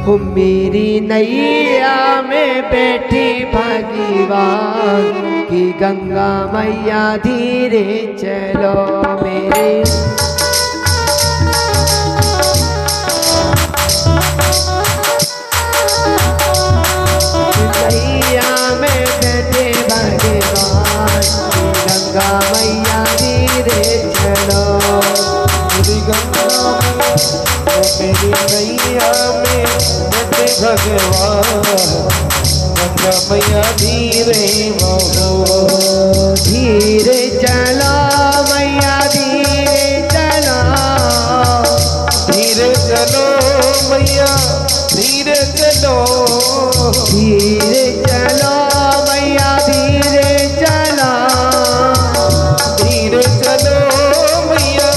हो मेरी नैया में बैठी भगवान की गंगा मैया धीरे चलो मेरे नैया में बैठे भगवान की गंगा मैया धीरे चलो मेरी गंगा मेरी नैया में बैठे भगवान गंगा मैया धीरे बहो धीरे चलो मैया धीरे चलो धीरे चलो मैया धीरे चलो धीरे चलो मैया धीरे चलो धीरे चलो मैया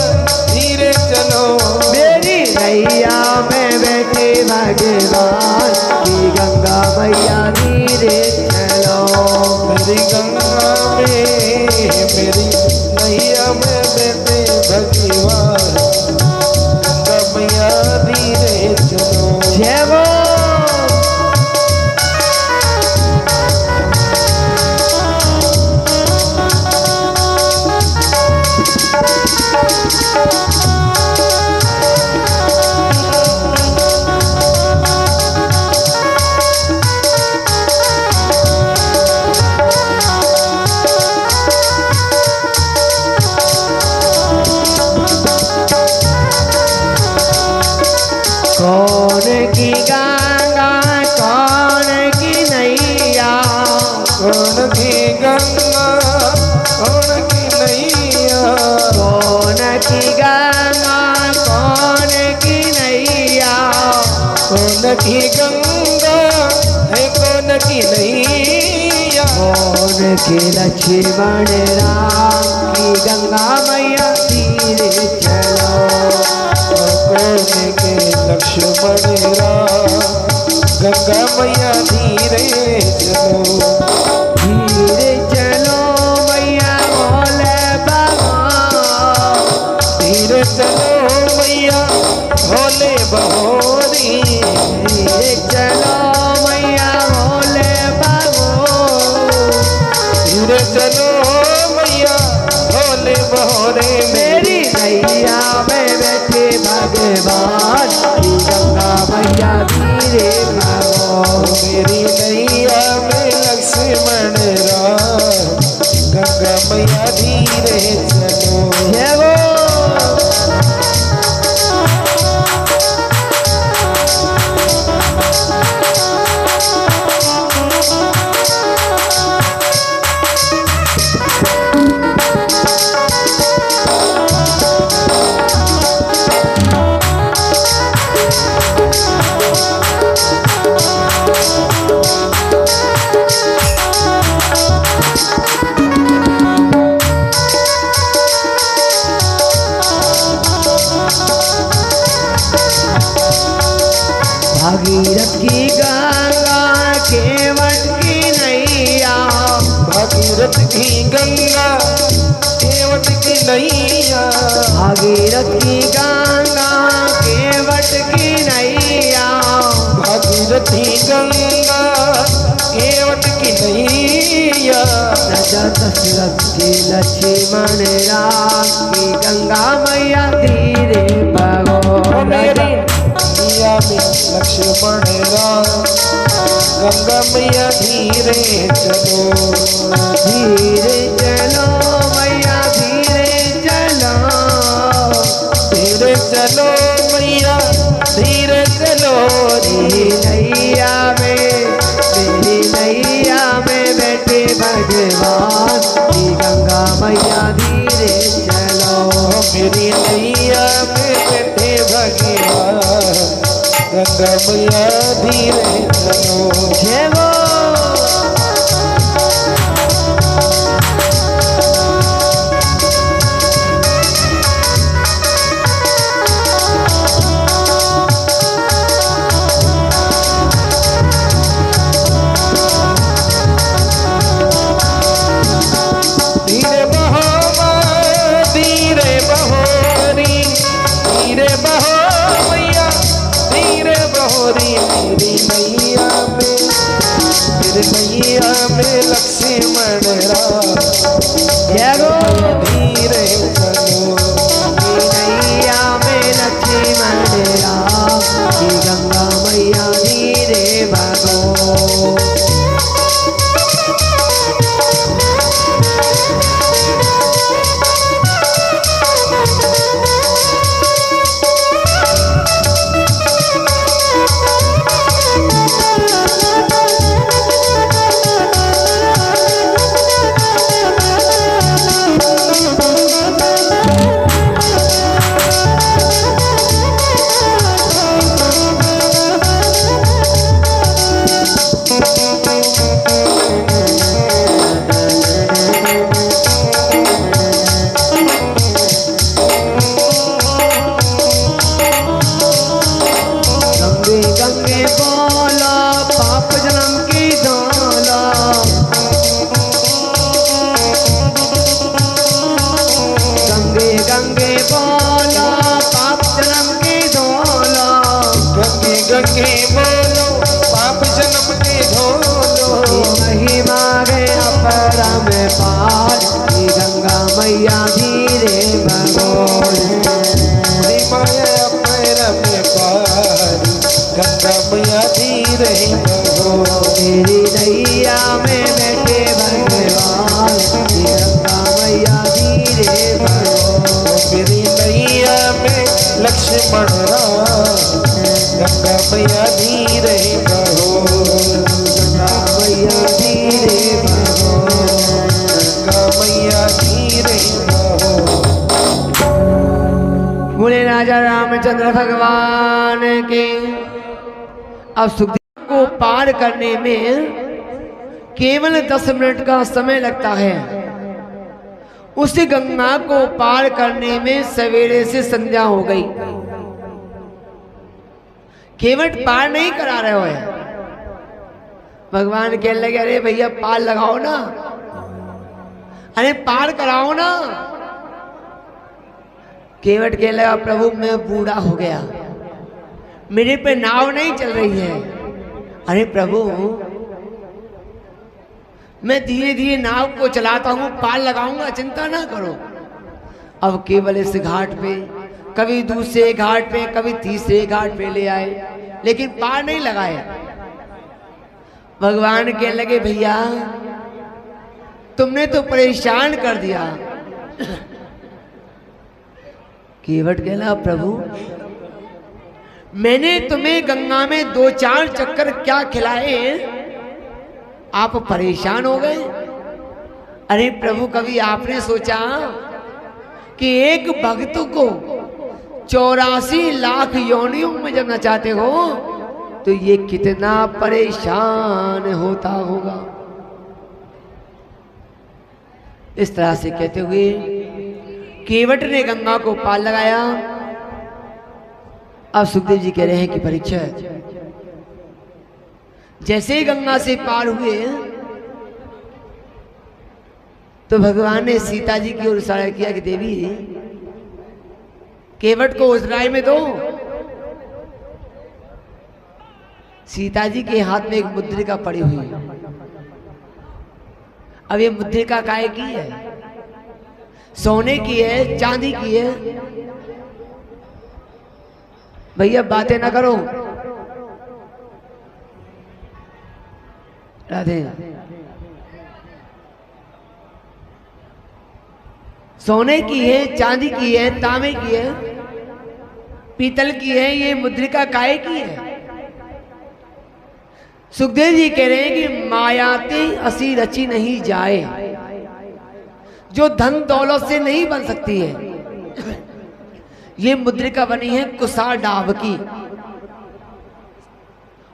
धीरे चलो मेरी नैया में बैठे भगवान की गंगा मैया धीरे चलो मेरी गंगा में मेरी नैया में बैठे भगवान गंगा मैया धीरे चलो जय वो कौन की गंगा कौन की नैया कौन की गंगा कौन की नैया कौन की गंगा कौन की नैया कौन की गंगा है कौन की नैया कौन के लक्ष्मण राम की गंगा मैया धीरे चलो कौन के लक्ष्मण राम गंगा मैया धीरे चलो धीरे चलो मैया भोले बाबा धीरे चलो मैया भोले बहोरी धीरे चलो मैया भोले बाबा धीरे चलो मैया भोले बहोरे मेरी नैया में बैठे भगवान की गंगा मैया धीरे भागो मेरी नैया में लक्ष्मण राम गंगा मैया धीरे चलो जय वो भागीरथ की गंगा केवट की नैया भागीरथ की गंगा केवट की नैया भागीरथ की गंगा केवट की नैया भागीरथी गंगा केवट की नैया राजा दशरथ की लक्ष्मण राम की गंगा मैया धीरे भागो मेरी नैया में लक्ष्मण राम गंगा मैया धीरे चलो धीरे चलो मैया धीरे चलो धीरे चलो मैया धीरे चलो मेरी नैया में बैठे भगवान की गंगा मैया धीरे चलो मेरी नैया में बैठे भगवान गंगा मैया धीरे चलो जय वो धीरे बहो धीरे बहोरी धीरे बहो मैया धीरे बहोरी पार ये गंगा मैया धीरे बहो। माया पैर में पारी गंगा मैया धीरे बहो। तेरी नैया में बैठे भगवान ये गंगा मैया धीरे बहो। मेरी नैया में लक्ष्मण राम गंगा मैया धीरे बहो। गंगा मैया धीरे बहो। गंगा मैया धीरे बहो। बोले राजा रामचंद्र भगवान के। अब सुखदेव को पार करने में केवल 10 मिनट का समय लगता है। उस गंगा को पार करने में सवेरे से संध्या हो गई। केवट पार नहीं करा रहे हो। भगवान कहने लगे अरे भैया पार लगाओ ना, अरे पार कराओ ना। केवट कहने लगा प्रभु मैं बूढ़ा हो गया, मेरे पे नाव नहीं चल रही है। अरे प्रभु मैं धीरे धीरे नाव को चलाता हूँ, पार लगाऊंगा, चिंता ना करो। अब केवल इस घाट पे कभी दूसरे घाट पे कभी तीसरे घाट पे ले आए, लेकिन पार नहीं लगाए। भगवान कहने लगे भैया तुमने तो परेशान कर दिया। केवट कहला प्रभु मैंने तुम्हें गंगा में 2-4 चक्कर क्या खिलाए, आप परेशान हो गए। अरे प्रभु कभी आपने सोचा कि एक भक्त को 84 लाख योनियों में जब नचाते हो तो ये कितना परेशान होता होगा। इस तरह से कहते हुए केवट ने गंगा को पार लगाया। अब सुखदेव जी कह रहे हैं कि परीक्षा जैसे ही गंगा से पार हुए तो भगवान ने सीता जी की ओर इशारा किया कि देवी केवट को उजराई में दो। सीता जी के हाथ में एक मुद्रिका पड़ी हुई है। अब ये मुद्रिका काय की है? सोने की है, चांदी की है? भैया बातें ना करो। राधे सोने की है, चांदी की है, तांबे की है, पीतल की है, ये मुद्रिका काय की है? सुखदेव जी कह रहे हैं कि मायाते असी रची नहीं जाए, जो धन दौलत से नहीं बन सकती है। ये मुद्रिका बनी है कुसा डाब की,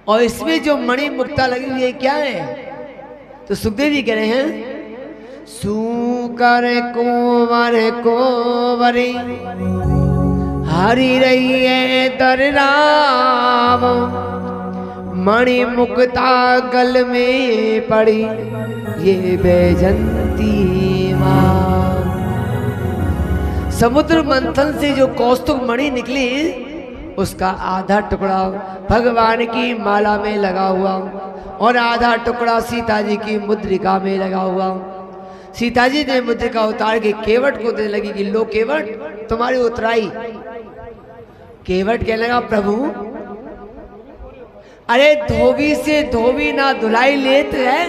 और इसमें जो मणि मुक्ता लगी हुई है क्या है? तो सुखदेव जी कह रहे हैं सूकर कुंवर कोवरी हरि रही है दर राम, मणि मुक्ता गल में पड़ी ये बैजंती मां। समुद्र मंथन से जो कौस्तुभ मणि निकली उसका आधा टुकड़ा भगवान की माला में लगा हुआ और आधा टुकड़ा सीता जी की मुद्रिका में लगा हुआ। सीता जी ने मुद्रिका उतार के केवट को देने लगी कि लो केवट तुम्हारी उतराई। केवट कहने लगा प्रभु अरे धोबी से धोबी ना धुलाई लेत है,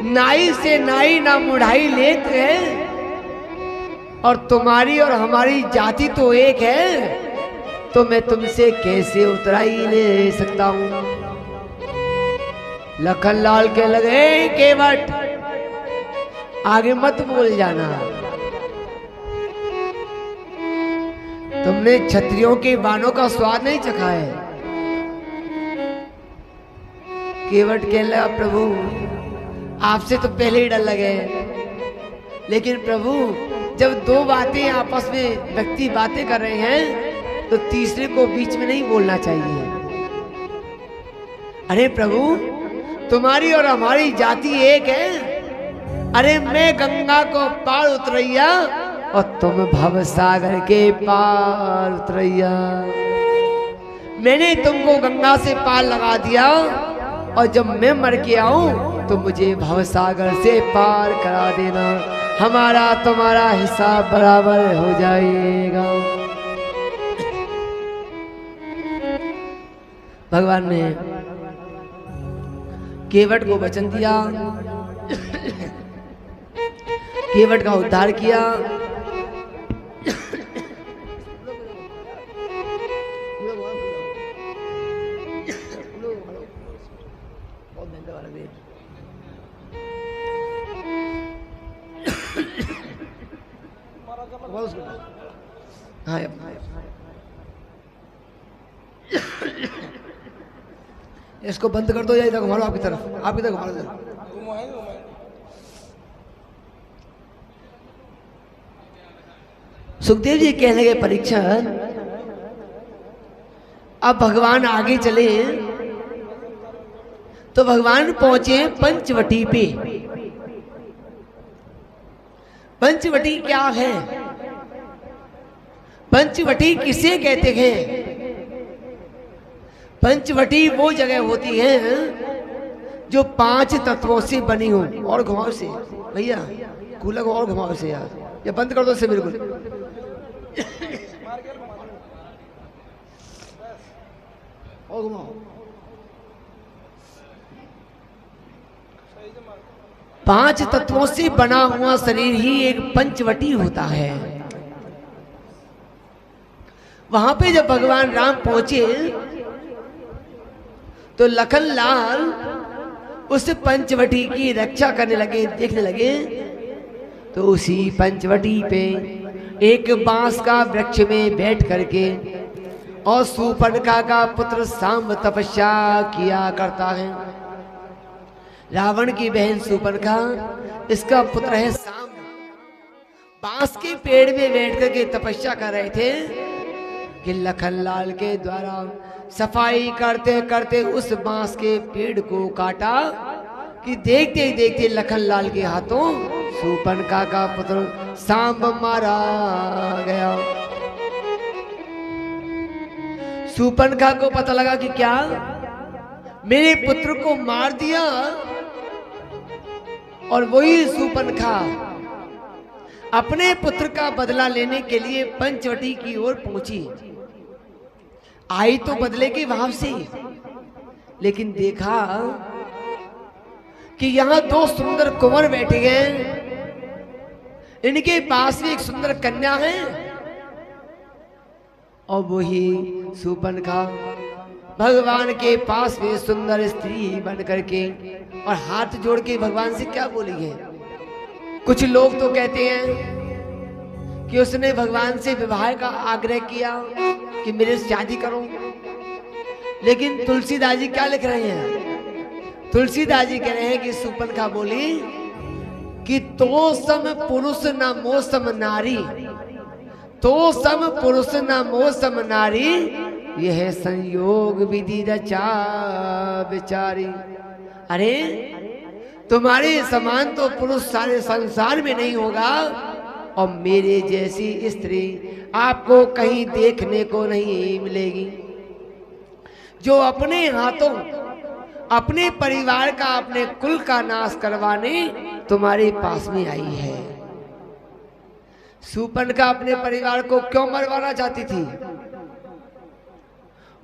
नाई से नाई ना मुढ़ाई लेत है, और तुम्हारी और हमारी जाति तो एक है, तो मैं तुमसे कैसे उतराई ले सकता हूं? लखनलाल के लगे केवट आगे मत बोल जाना, तुमने क्षत्रियों के बाणों का स्वाद नहीं चखा है। केवट कह लगा प्रभु आपसे तो पहले ही डर लगे, लेकिन प्रभु जब दो बातें आपस में व्यक्ति बातें कर रहे हैं तो तीसरे को बीच में नहीं बोलना चाहिए। अरे प्रभु तुम्हारी और हमारी जाति एक है। अरे मैं गंगा को पार उतरैया और तुम भव सागर के पार उतरैया। मैंने तुमको गंगा से पार लगा दिया और जब मैं मर के आऊं तो मुझे भवसागर से पार करा देना, हमारा तुम्हारा हिसाब बराबर हो जाएगा। भगवान ने केवट को वचन दिया, केवट का उद्धार किया। हाँ, इसको बंद कर दो या इधर घुमाओ, आपकी तरफ, आप इधर घुमाओ। सुखदेव जी कहने लगे, परीक्षण अब भगवान आगे चले तो भगवान पहुंचे पंचवटी पे। पंचवटी क्या है? पंचवटी किसे कहते हैं? पंचवटी वो जगह होती है जो 5 तत्वों से बनी हो। और घुमाओ से भैया, कूलर को और घुमाओ से यार, या बंद कर दो से बिल्कुल। और घुमाओ। 5 तत्वों से बना हुआ शरीर ही एक पंचवटी होता है। वहां पे जब भगवान राम पहुंचे तो लखन लाल उस पंचवटी की रक्षा करने लगे, देखने लगे। तो उसी पंचवटी पे एक बांस का वृक्ष में बैठ करके और शूर्पणखा का पुत्र सांब तपस्या किया करता है। रावण की बहन शूर्पणखा, इसका पुत्र है सांब। बांस के पेड़ में बैठ करके तपस्या कर रहे थे कि लखनलाल के द्वारा सफाई करते करते उस बांस के पेड़ को काटा कि देखते ही देखते लखनलाल के हाथों शूर्पणखा का पुत्र सांब मारा गया। शूर्पणखा को पता लगा कि क्या मेरे पुत्र को मार दिया, और वही शूर्पणखा अपने पुत्र का बदला लेने के लिए पंचवटी की ओर पहुंची। आई तो बदले की भाव से, लेकिन देखा कि यहाँ 2 सुंदर कुंवर बैठे हैं, इनके पास में एक सुंदर कन्या है, और वही शूर्पणखा भगवान के पास में सुंदर स्त्री बन करके और हाथ जोड़ के भगवान से क्या बोली है। कुछ लोग तो कहते हैं कि उसने भगवान से विवाह का आग्रह किया कि मेरे से शादी करो, लेकिन तुलसीदास जी क्या लिख रहे हैं? तुलसीदास जी कह रहे हैं कि शूर्पणखा बोली कि तो सम पुरुष न मोसम नारी, तो सम पुरुष न मोसम नारी, यह संयोग विधि रचा बिचारी। अरे तुम्हारे समान तो पुरुष सारे संसार में नहीं होगा, और मेरे जैसी स्त्री आपको कहीं देखने को नहीं मिलेगी, जो अपने हाथों अपने परिवार का, अपने कुल का नाश करवाने तुम्हारे पास में आई है। शूर्पणखा अपने परिवार को क्यों मरवाना चाहती थी?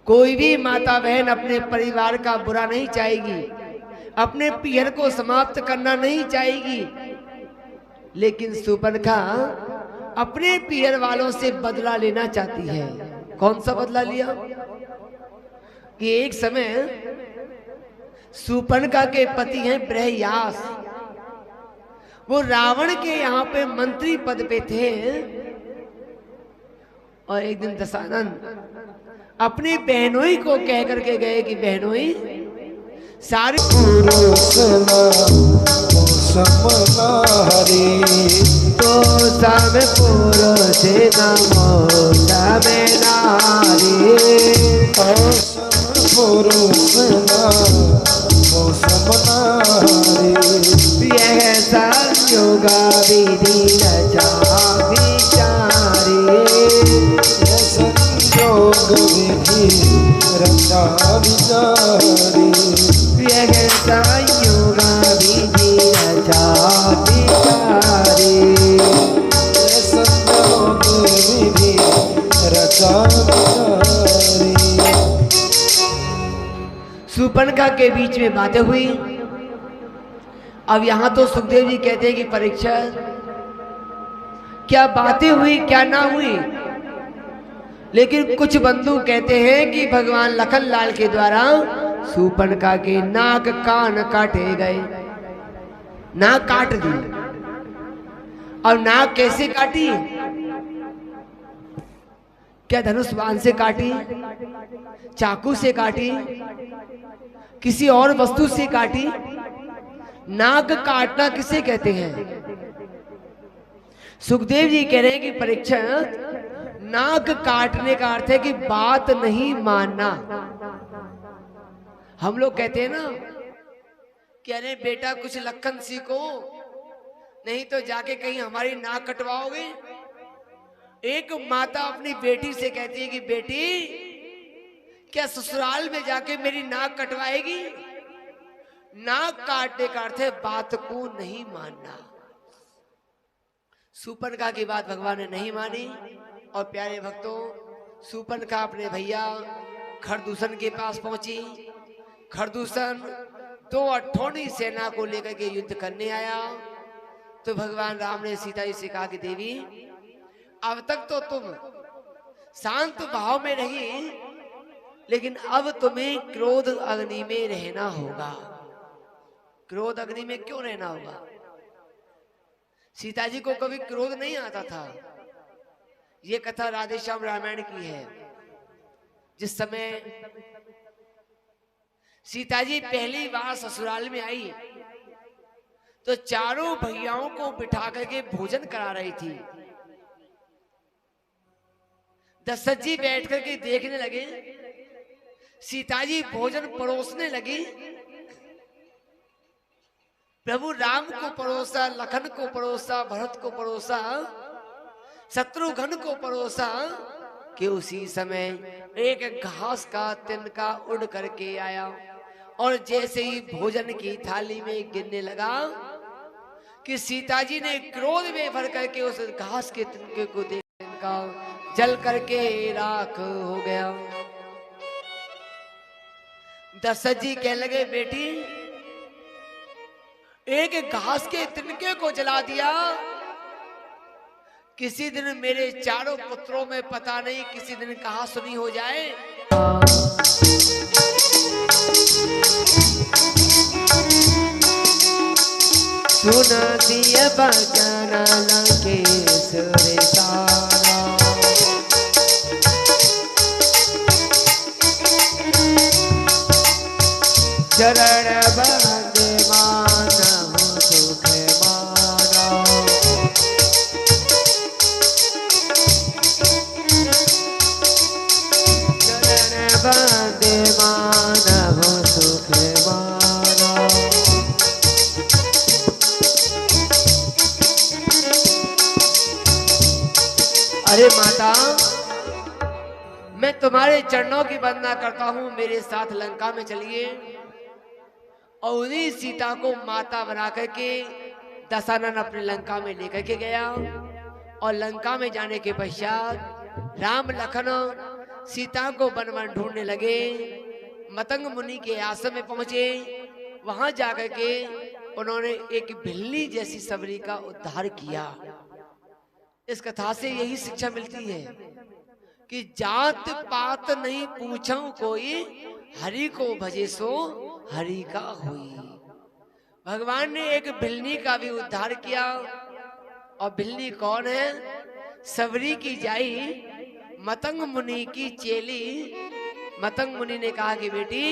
कोई भी माता बहन अपने परिवार का बुरा नहीं चाहेगी, अपने पियर को समाप्त करना नहीं चाहेगी, लेकिन शूर्पणखा अपने पियर वालों से बदला लेना चाहती है। कौन सा बदला लिया? कि एक समय शूर्पणखा के पति हैं बृहयास, वो रावण के यहाँ पे मंत्री पद पे थे, और एक दिन दशानन अपनी बहनोई को कह करके गए कि बहनोई सारे तो सब पुरुष नमो तमे नारी, यह संयोगा विधि रचा विचारी, संयोग विधि रचा विचारी, यह संयोगा शूर्पणखा के बीच में बातें हुई। अब यहां तो सुखदेव जी कहते हैं कि परीक्षित क्या बातें हुई क्या ना हुई, लेकिन कुछ बंधु कहते हैं कि भगवान लखन लाल के द्वारा शूर्पणखा के नाक कान काटे गए, नाक काट दी। और नाक कैसे काटी? क्या धनुष बाण से काटी, चाकू से काटी, किसी और वस्तु से काटी? नाक काटना किसे कहते हैं? सुखदेव जी कह रहे हैं कि परीक्षित नाक काटने का अर्थ है कि बात नहीं मानना। हम लोग कहते हैं ना कि अरे बेटा कुछ लखन सीखो, नहीं तो जाके कहीं हमारी नाक कटवाओगे। एक माता अपनी बेटी से कहती है कि बेटी क्या ससुराल में जाके मेरी नाक कटवाएगी? नाक काटने का अर्थ है बात को नहीं मानना। शूर्पणखा की बात भगवान ने नहीं मानी और प्यारे भक्तों शूर्पणखा अपने भैया खरदूषण के पास पहुंची। खरदूषण 2 अठौनी सेना को लेकर के युद्ध करने आया। तो भगवान राम ने सीता जी से कहा कि देवी अब तक तो तुम शांत भाव में रही, लेकिन अब तुम्हें क्रोध अग्नि में रहना होगा। क्रोध अग्नि में क्यों रहना होगा? सीता जी को कभी क्रोध नहीं आता था। ये कथा राधेश्याम रामायण की है। जिस समय सीता जी पहली बार ससुराल में आई तो चारों भैयाओं को बिठा करके भोजन करा रही थी। दशरथ जी बैठ करके देखने लगे, सीता जी भोजन परोसने लगी। प्रभु राम को परोसा, लखन को परोसा, भरत को परोसा, शत्रुघ्न को परोसा कि उसी समय एक घास का तिनका उड़ करके आया और जैसे ही भोजन की थाली में गिरने लगा कि सीता जी ने क्रोध में भर करके उस घास के तिनके को देख तिनका जल करके राख हो गया। दशरथ जी कहने लगे बेटी एक घास के तिनके को जला दिया, किसी दिन मेरे चारों पुत्रों में पता नहीं किसी दिन कहां सुनी हो जाए। सुना दिया बजाना लगे सुरे तारा, चरण बंदे माना हो सुख माना, चरण बंदे माना हो सुख माना। अरे माता मैं तुम्हारे चरणों की वंदना करता हूं, मेरे साथ लंका में चलिए। और उन्हीं सीता को माता बना करके दशरथ अपने लंका में लेकर के गया। और लंका में जाने के पश्चात राम लखन सीता को वन वन ढूंढने लगे। मतंग मुनि के आश्रम में पहुंचे। वहां जाकर के उन्होंने एक बिल्ली जैसी सबरी का उद्धार किया। इस कथा से यही शिक्षा मिलती है कि जात पात नहीं पूछूं कोई, हरि को भजे सो हरि का होई। भगवान ने एक बिल्ली का भी उद्धार किया। और बिल्ली कौन है? सबरी की जाई मतंग मुनि की चेली। मतंग मुनि ने कहा कि बेटी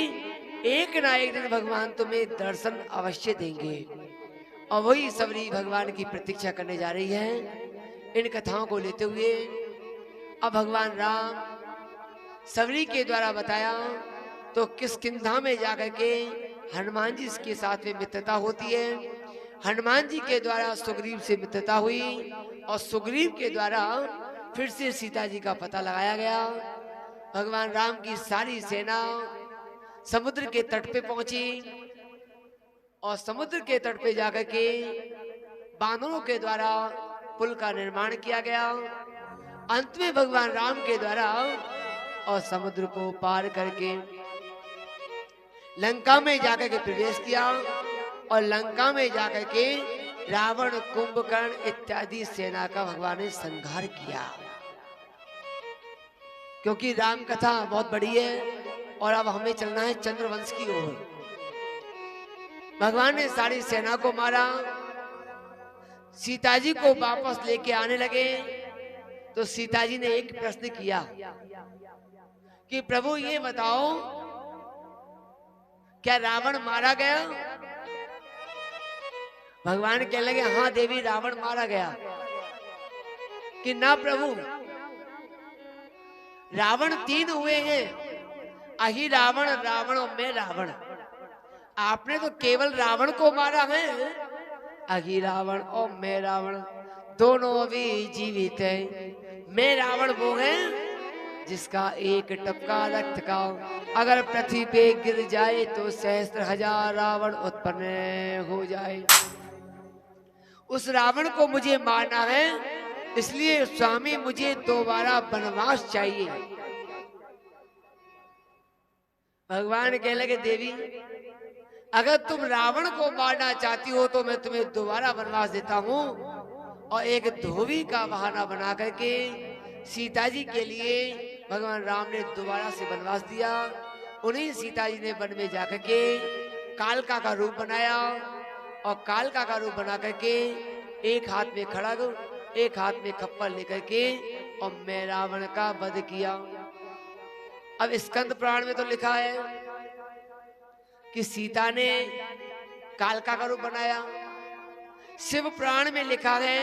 एक ना एक दिन भगवान तुम्हें दर्शन अवश्य देंगे। और वही सबरी भगवान की प्रतीक्षा करने जा रही है। इन कथाओं को लेते हुए अब भगवान राम सबरी के द्वारा बताया तो किष्किंधा में जाकर के हनुमान जी के साथ में मित्रता होती है। हनुमान जी के द्वारा सुग्रीव से मित्रता हुई और सुग्रीव के द्वारा फिर से सीता जी का पता लगाया गया। भगवान राम की सारी सेना समुद्र के तट पे पहुंची और समुद्र के तट पे जाकर के बांधवों के द्वारा पुल का निर्माण किया गया। अंत में भगवान राम के द्वारा और समुद्र को पार करके लंका में जाकर के प्रवेश किया और लंका में जाकर के रावण, कुंभकर्ण इत्यादि सेना का भगवान ने संहार किया। क्योंकि राम कथा बहुत बड़ी है और अब हमें चलना है चंद्रवंश की ओर। भगवान ने सारी सेना को मारा। सीता जी को वापस लेके आने लगे तो सीता जी ने एक प्रश्न किया कि प्रभु ये बताओ, क्या रावण मारा गया? भगवान कहने लगे, हाँ देवी, रावण मारा गया। कि ना प्रभु, रावण 3 हुए हैं, अहि रावण, रावण और मैं रावण। आपने तो केवल रावण को मारा है। अहि रावण और मैं रावण दोनों अभी जीवित हैं। मैं रावण वो है जिसका एक टपका रक्त का अगर पृथ्वी पे गिर जाए तो सहस्त्र हजार रावण उत्पन्न हो जाए। उस रावण को मुझे मारना है, इसलिए स्वामी मुझे दोबारा वनवास चाहिए। भगवान कहने लगे, देवी अगर तुम रावण को मारना चाहती हो तो मैं तुम्हें दोबारा वनवास देता हूँ। और एक धोबी का बहाना बना करके सीता जी के लिए भगवान राम ने दोबारा से वनवास दिया। उन्हीं सीता जी ने वन में जाकर के कालका का रूप बनाया और कालका का रूप बना करके एक हाथ में खड़ग, एक हाथ में खप्पर लेकर के और मैं रावण का वध किया। अब स्कंद पुराण में तो लिखा है कि सीता ने कालका का रूप बनाया। शिव पुराण में लिखा है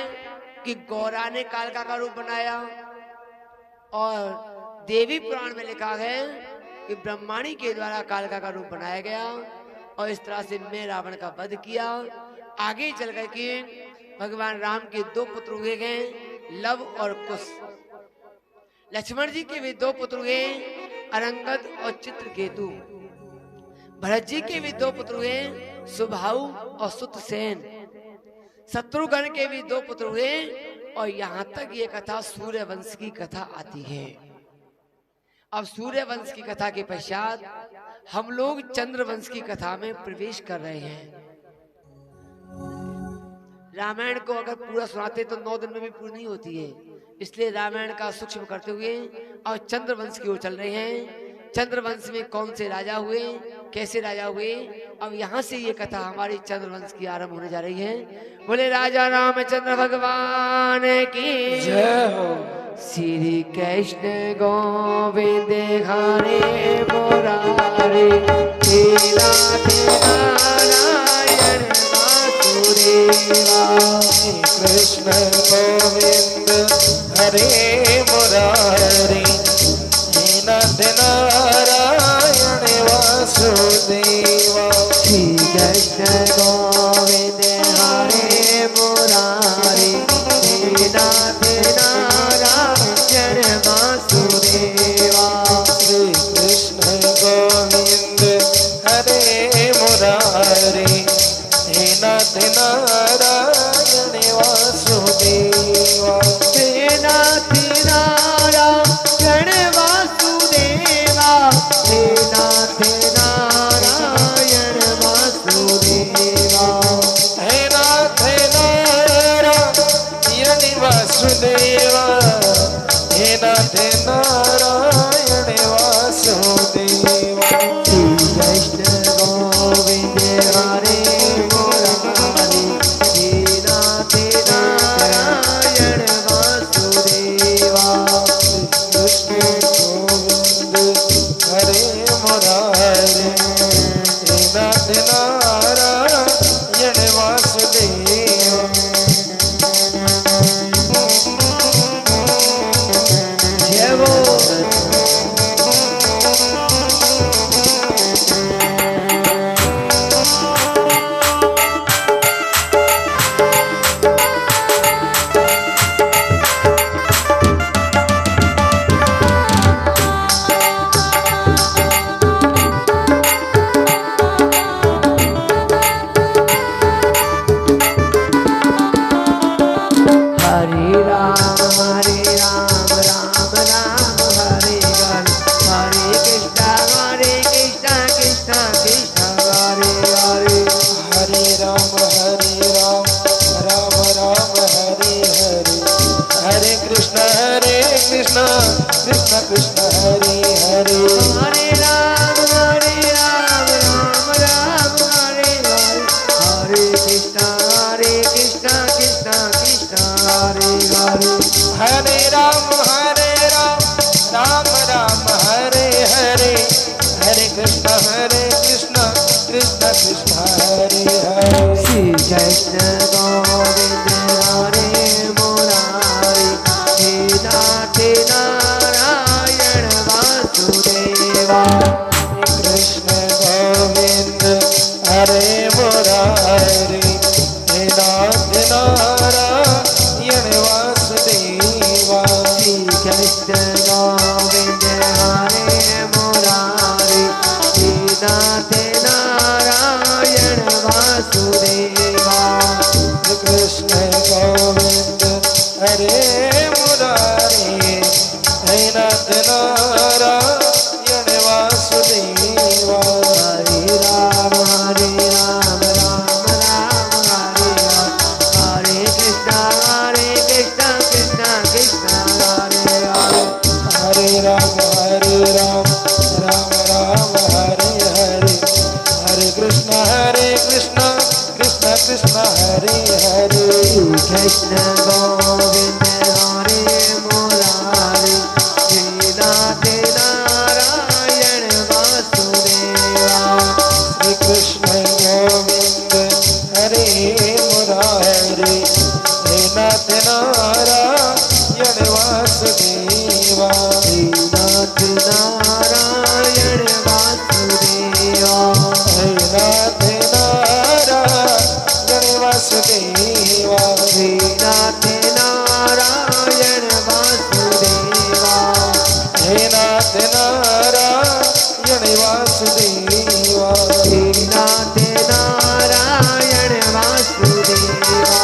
कि गौरा ने कालका का रूप बनाया। और देवी पुराण में लिखा है कि ब्रह्माणी के द्वारा कालका का रूप बनाया गया और इस तरह से मैं रावण का वध किया। आगे चल कर के भगवान राम के 2 पुत्र हुए गए, लव और कुश। लक्ष्मण जी के भी 2 पुत्र हुए, अरंगद और चित्रकेतु। भरत जी के भी 2 पुत्र हुए, सुबाहु और सुतसेन। शत्रुघ्न के भी 2 पुत्र हुए और यहाँ तक ये कथा सूर्य वंश की कथा आती है। अब सूर्य वंश की कथा के पश्चात हम लोग चंद्र वंश की कथा में प्रवेश कर रहे हैं। रामायण को अगर पूरा सुनाते तो 9 दिन में भी पूरी नहीं होती है, इसलिए रामायण का सूक्ष्म करते हुए और चंद्र वंश की ओर चल रहे हैं। चंद्र वंश में कौन से राजा हुए, कैसे राजा हुए, अब यहाँ से ये कथा हमारी चंद्र वंश की आरंभ होने जा रही है। बोले राजा रामचंद्र भगवान की जय हो। श्री कृष्ण गोविंद हरे मुरारे तेरा नारायण वासुदेवा। कृष्ण गोविंद हरे मुरारे नाथ नारायण वासुदेवा। श्री कृष्ण गोविंद हरे मुरारे नाथ नारायण वासुदेवा। श्री कृष्ण गोविंद हरे मुरारे नाथ नारायण वासुदेवा। नाथ नारायण वासुदेवा। नाथ नारायण वासुदेवा। हे नाथ नारायण वासुदेवा। हे नाथ नारायण वासुदेवा। श्री कृष्ण गोविंद हरे मुरारे नाथ नारायण वासुदेवा। कृष्ण गोविंद हरे मुरारे नाथ नारायण वासुदेवा। जय बोल। हरे राम राम राम राम हरे कृष्ण कृष्ण कृष्ण कृष्ण कृष्ण कृष्ण कृष्ण कृष्ण हरे हरे हरे राम राम राम हरे हरे हरे कृष्ण कृष्ण कृष्ण हरे हरे हरे राम राम राम हरे हरे हरे कृष्ण कृष्ण कृष्ण हरे हरे श्री कृष्ण गोविंद हरे मुरारी हे नाथ नारायण वासुदेवा कृष्ण गोविंद हरे मुरारी हे नाथ नारायण वासुदेवा श्री कृष्ण गोविंद हरे मुरारी हे नाथ नारायण वासुदेवा कृष्ण गोविंद हरे मुरारी हे नाथ नारायण वासुदेवा हरे राम राम राम हरे हरे हरे कृष्ण कृष्ण कृष्ण हरे हरे हरे राम राम राम हरे हरे हरे कृष्ण कृष्ण कृष्ण हरे हरे कृष्ण गोविंद हरे मुरारी हे नाथ नारायण वासुदेवा श्री कृष्ण गोविंद हरे मुरारी हे नाथ नारायण वासुदेवा हे नाथ नारायण वासुदेवा हे नाथ नारायण वासुदेवा हे नाथ नारायण वासुदेवा हे नाथ नारायण वासुदेवा हे नाथ नारायण वासुदेवा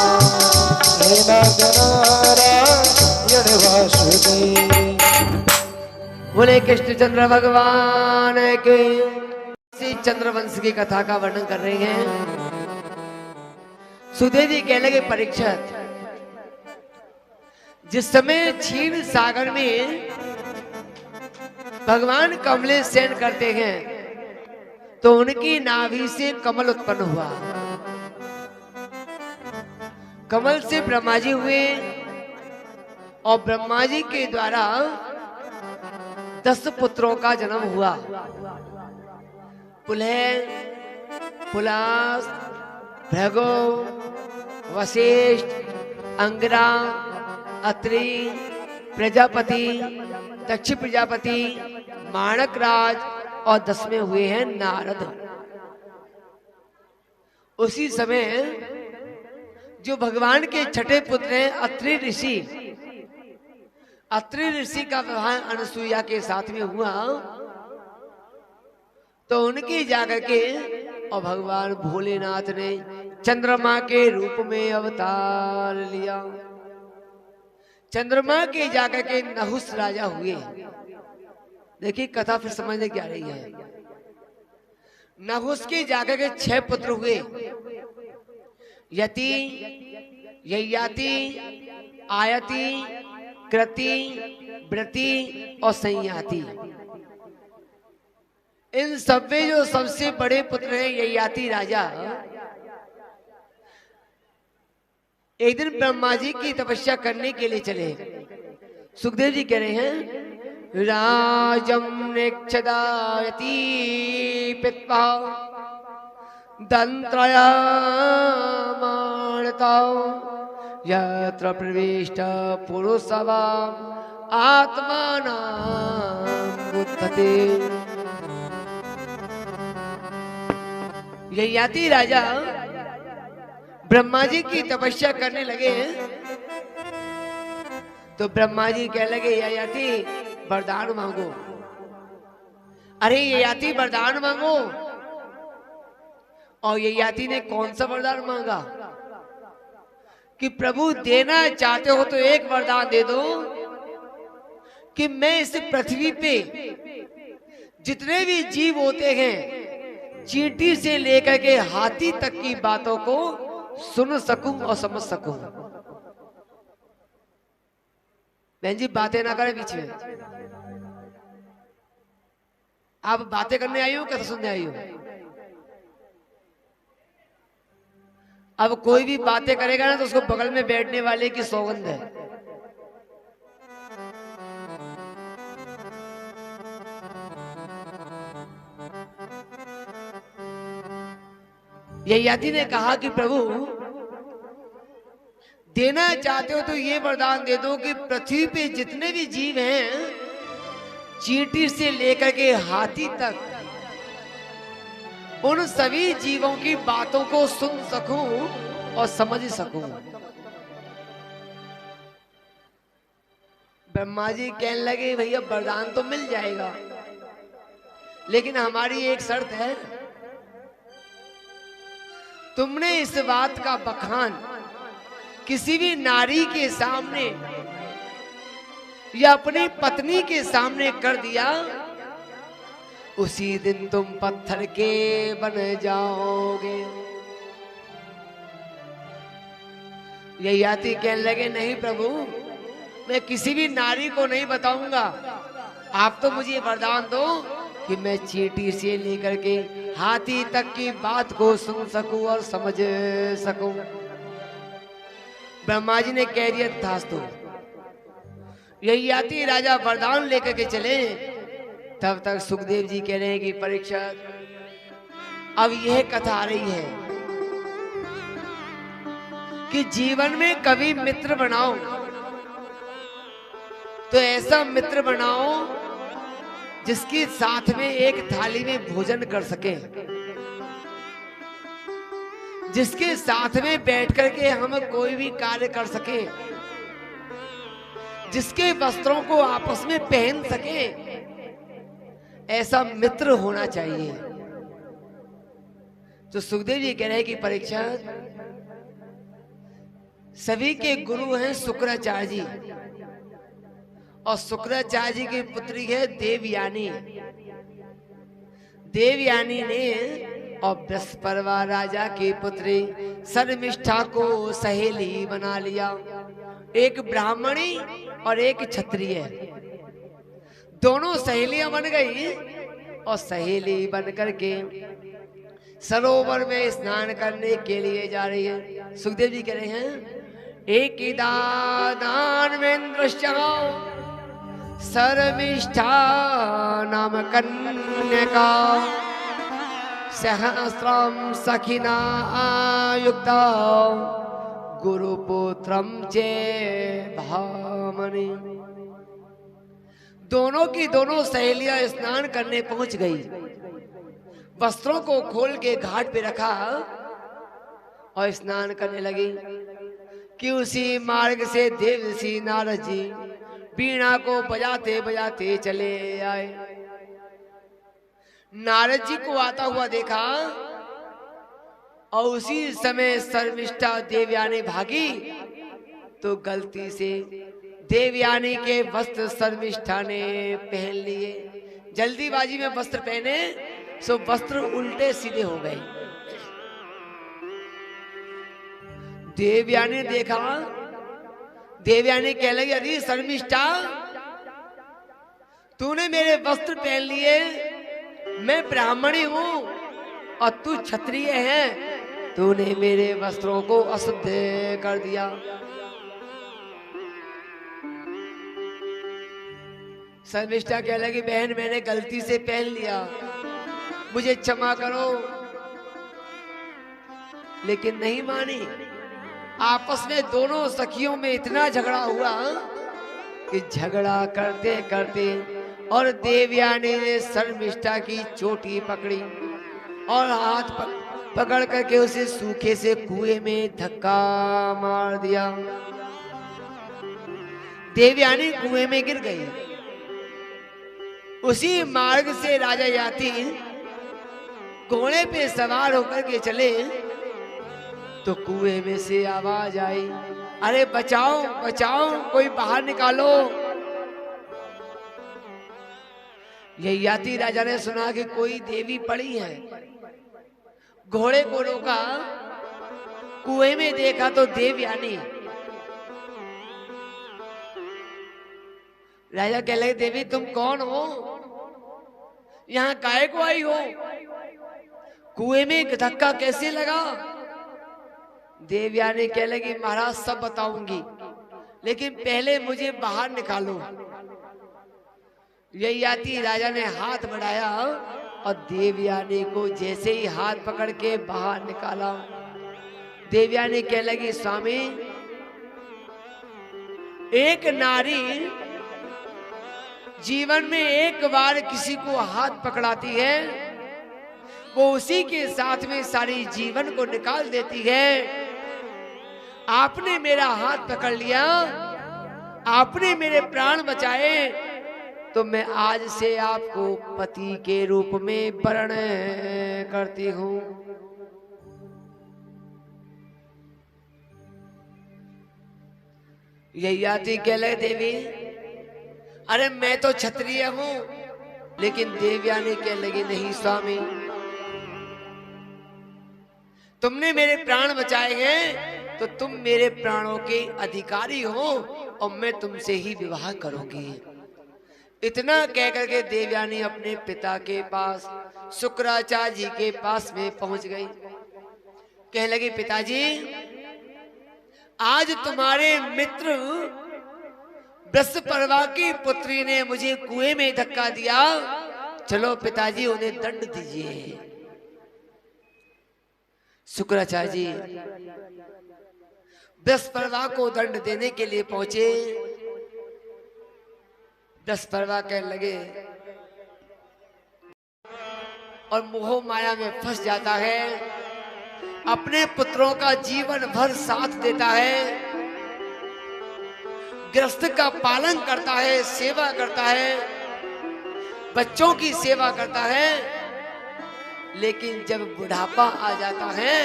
हे नाथ नारायण वासुदेवा बोले कृष्णचंद्र भगवान के श्री चंद्रवंश की कथा का वर्णन कर रहे हैं। सुदेव जी कहने लगे परीक्षित, जिस समय क्षीर सागर में भगवान कमलेश शयन करते हैं तो उनकी नाभि से कमल उत्पन्न हुआ। कमल से ब्रह्मा जी हुए और ब्रह्मा जी के द्वारा 10 पुत्रों का जन्म हुआ। पुलह, पुलास, भृगु, वशिष्ठ, अंगिरा, अत्रि, प्रजापति, दक्ष प्रजापति, माणक राज और 10वें हुए हैं नारद। उसी समय जो भगवान के छठे पुत्र हैं अत्रि ऋषि, अत्रि ऋषि का विवाह अनसुईया के साथ में हुआ तो उनके जाकर के और भगवान भोलेनाथ ने चंद्रमा के रूप में अवतार लिया। चंद्रमा के जाकर के नहुस राजा हुए। देखिए कथा फिर समझने की आ रही है। नहुस के जाकर के 6 पुत्र हुए, यति, ययाति, आयति, कृति, व्रति और संयाति। इन सब में जो सबसे बड़े पुत्र हैं ययाति राजा, एक दिन ब्रह्मा जी की तपस्या करने के लिए चले। सुखदेव जी कह रहे हैं राजम नेक्षदायति पित्वा दंत्रया माणता यत्र प्रविष्ट पुरुषवा आत्मानां बुद्धते। ययाति राजा ब्रह्मा जी की तपस्या करने लगे तो ब्रह्मा जी कह लगे ययाति वरदान मांगो। अरे ययाति वरदान मांगो। और ययाति ने कौन सा वरदान मांगा कि प्रभु देना चाहते हो तो एक वरदान दे दो कि मैं इस पृथ्वी पे जितने भी जीव होते हैं चींटी से लेकर के हाथी तक की बातों को सुन सकूं और समझ सकूं। बहन जी बातें ना करें बीच में। आप बातें करने आई हो कथा सुनने आई हो? अब कोई भी बातें करेगा ना तो उसको बगल में बैठने वाले की सौगंध है। ययाति ने कहा कि प्रभु देना चाहते हो तो ये वरदान दे दो कि पृथ्वी पे जितने भी जीव हैं, चींटी से लेकर के हाथी तक, उन सभी जीवों की बातों को सुन सकूं और समझ सकूं। ब्रह्मा जी कहने लगे भैया वरदान तो मिल जाएगा, लेकिन हमारी एक शर्त है। तुमने इस बात का बखान किसी भी नारी के सामने या अपनी पत्नी के सामने कर दिया, उसी दिन तुम पत्थर के बन जाओगे। ययाति कहने लगे नहीं प्रभु, मैं किसी भी नारी को नहीं बताऊंगा। आप तो मुझे वरदान दो कि मैं चींटी से लेकर के हाथी तक की बात को सुन सकूं और समझ सकूं। ब्रह्मा जी ने कह दिया तथास्तु। ययाति राजा वरदान लेकर के चले। तब तक सुखदेव जी कह रहे हैं कि परीक्षित, अब यह कथा आ रही है कि जीवन में कभी मित्र बनाओ तो ऐसा मित्र बनाओ जिसके साथ में एक थाली में भोजन कर सके, जिसके साथ में बैठ करके हम कोई भी कार्य कर सके, जिसके वस्त्रों को आपस में पहन सके, ऐसा मित्र होना चाहिए। तो सुखदेव जी कह रहे हैं कि परीक्षा, सभी के गुरु हैं शुक्राचार्य जी, और शुक्राचार्य जी की पुत्री है देवयानी। देवयानी ने और बृहस्पति राजा की पुत्री शर्मिष्ठा को सहेली बना लिया। एक ब्राह्मणी और एक क्षत्रिय, दोनों सहेलियां बन गई और सहेली बन करके सरोवर में स्नान करने के लिए जा रही है। सुखदेव जी कह रहे हैं एक शर्मिष्ठा नाम कन्यका सहस्रम सखिना आयुक्ता गुरुपुत्रम चे भामनी। दोनों की दोनों सहेलियां स्नान करने पहुंच गई। वस्त्रों को खोल के घाट पे रखा और स्नान करने लगी कि उसी मार्ग से देवर्षि नारद जी वीणा को बजाते बजाते चले आए। नारद जी को आता हुआ देखा और उसी समय शर्मिष्ठा देवयानी भागी तो गलती से देवयानी के वस्त्र शर्मिष्ठा ने पहन लिए। जल्दीबाजी में वस्त्र पहने सो वस्त्र उल्टे सीधे हो गए। देवयानी ने देखा, देवयानी कह लगी अरे शर्मिष्ठा, तूने मेरे वस्त्र पहन लिए, मैं ब्राह्मणी हूं और तू क्षत्रिय है, तूने मेरे वस्त्रों को अशुद्ध कर दिया। शर्मिष्ठा कह लगी बहन मैंने गलती से पहन लिया, मुझे क्षमा करो। लेकिन नहीं मानी। आपस में दोनों सखियों में इतना झगड़ा हुआ कि झगड़ा करते करते और देवयानी ने शर्मिष्ठा की चोटी पकड़ी और हाथ पकड़ करके उसे सूखे से कुएं में धक्का मार दिया। देवयानी कुएं में गिर गई। उसी मार्ग से राजा याति घोड़े पे सवार होकर के चले तो कुएं में से आवाज आई, अरे बचाओ बचाओ, कोई बाहर निकालो। ययाति राजा ने सुना कि कोई देवी पड़ी है, घोड़े को रोका, कुएं में देखा तो देवयानी। राजा कह लगे देवी तुम कौन हो, यहाँ काहे को आई हो, कुएं में एक धक्का कैसे लगा। देवयानी कह लगी महाराज सब बताऊंगी, लेकिन पहले मुझे बाहर निकालो। यही आती राजा ने हाथ बढ़ाया और देवयानी को जैसे ही हाथ पकड़ के बाहर निकाला, देवयानी कह लगी स्वामी एक नारी जीवन में एक बार किसी को हाथ पकड़ाती है, वो उसी के साथ में सारी जीवन को निकाल देती है। आपने मेरा हाथ पकड़ लिया, आपने मेरे प्राण बचाए, तो मैं आज से आपको पति के रूप में वर्ण करती हूं। यही आती कह लगे देवी अरे मैं तो क्षत्रिय हूं, लेकिन देवयानी कह लगी नहीं स्वामी तुमने मेरे प्राण बचाए हैं तो तुम मेरे प्राणों के अधिकारी हो और मैं तुमसे ही विवाह करूंगी। इतना कह करके देवयानी अपने पिता के पास शुक्राचार्य जी के पास में पहुंच गई। कह लगी पिताजी आज तुम्हारे मित्र बृहस्पति की पुत्री ने मुझे कुएं में धक्का दिया, चलो पिताजी उन्हें दंड दीजिए। शुक्राचार्य जी बृहस्पति को दंड देने के लिए पहुंचे। बृहस्पति कहने लगे और मोह माया में फंस जाता है, अपने पुत्रों का जीवन भर साथ देता है, गृहस्थ का पालन करता है, सेवा करता है, बच्चों की सेवा करता है, लेकिन जब बुढ़ापा आ जाता है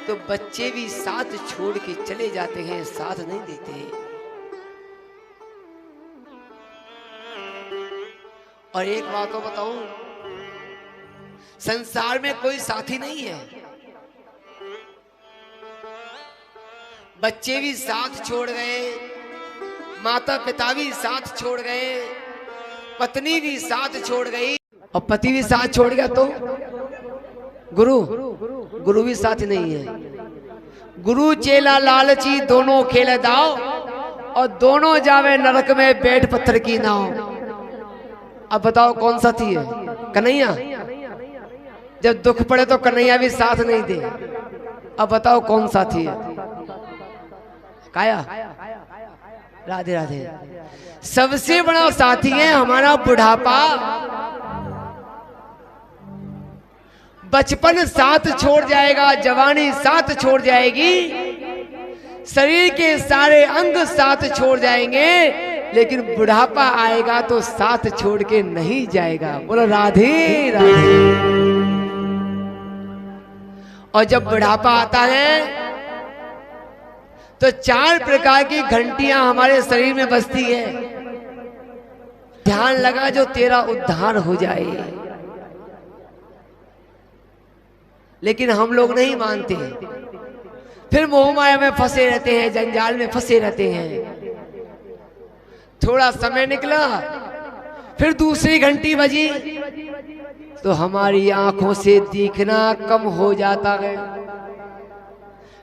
तो बच्चे भी साथ छोड़ के चले जाते हैं, साथ नहीं देते। और एक बात तो बताऊं, संसार में कोई साथी नहीं है, बच्चे भी साथ छोड़ गए, माता पिता भी साथ छोड़ गए, पत्नी भी साथ छोड़ गई और पति भी साथ छोड़ गया तो गुरु भी साथ नहीं है। गुरु चेला लालची दोनों खेले दाव और दोनों जावे नरक में बैठ पत्थर की नाव। अब बताओ कौन साथी है? कन्हैया। जब दुख पड़े तो कन्हैया भी साथ नहीं दे। अब बताओ कौन साथी है? काया। राधे राधे। सबसे बड़ा साथी है हमारा बुढ़ापा। बचपन साथ छोड़ जाएगा, जवानी साथ छोड़ जाएगी, शरीर के सारे अंग साथ छोड़ जाएंगे, लेकिन बुढ़ापा आएगा तो साथ छोड़ के नहीं जाएगा। बोलो राधे राधे। और जब बुढ़ापा आता है तो 4 प्रकार की घंटियां हमारे शरीर में बजती है। ध्यान लगा जो तेरा उद्धार हो जाए, लेकिन हम लोग नहीं मानते, फिर मोह माया में फंसे रहते हैं, जंजाल में फंसे रहते हैं। थोड़ा समय निकला, फिर दूसरी घंटी बजी तो हमारी आंखों से दिखना कम हो जाता है।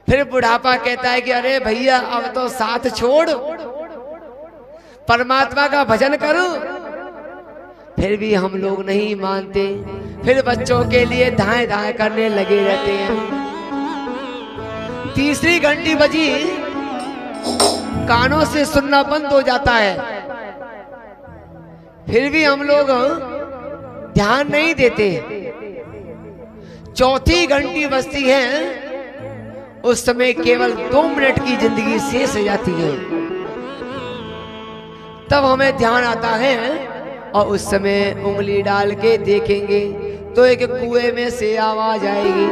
फिर बुढ़ापा कहता है कि अरे भैया अब तो साथ छोड़, परमात्मा का भजन करो। फिर भी हम लोग नहीं मानते, फिर बच्चों के लिए धाए धाए करने लगे रहते हैं। तीसरी घंटी बजी, कानों से सुनना बंद हो जाता है, फिर भी हम लोग ध्यान नहीं देते। चौथी घंटी बजती है, उस समय केवल 2 मिनट की जिंदगी शेष हो जाती है, तब हमें ध्यान आता है और उस समय उंगली डाल के देखेंगे तो एक कुएं में से आवाज आएगी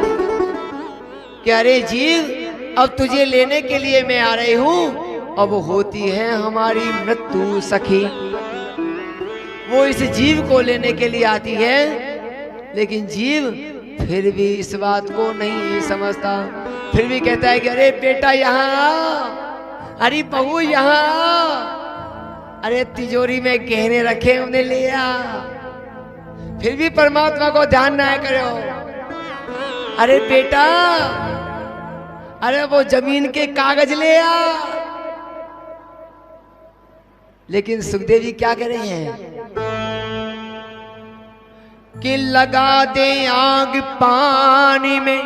कि अरे जीव अब तुझे लेने के लिए मैं आ रही हूं। अब होती है हमारी मृत्यु सखी, वो इस जीव को लेने के लिए आती है, लेकिन जीव फिर भी इस बात को नहीं समझता, फिर भी कहता है कि अरे बेटा यहाँ आ, अरे बहू यहाँ आ, अरे तिजोरी में गहने रखे उन्हें ले आ, फिर भी परमात्मा को ध्यान ना करो। अरे बेटा, अरे वो जमीन के कागज ले आ। लेकिन सुखदेव जी क्या कह रहे हैं कि लगा दे आग पानी में,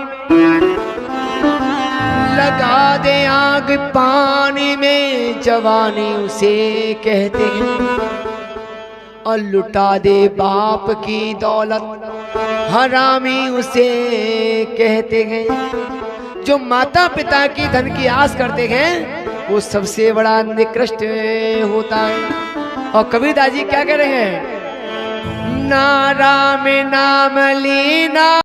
लगा दे आग पानी में, जवानी उसे कहते हैं, और लुटा दे बाप की दौलत, हरामी उसे कहते हैं। जो माता पिता की धन की आस करते हैं वो सबसे बड़ा निकृष्ट होता है। और कबीरदास जी क्या कह रहे हैं, नारा में नाम लीना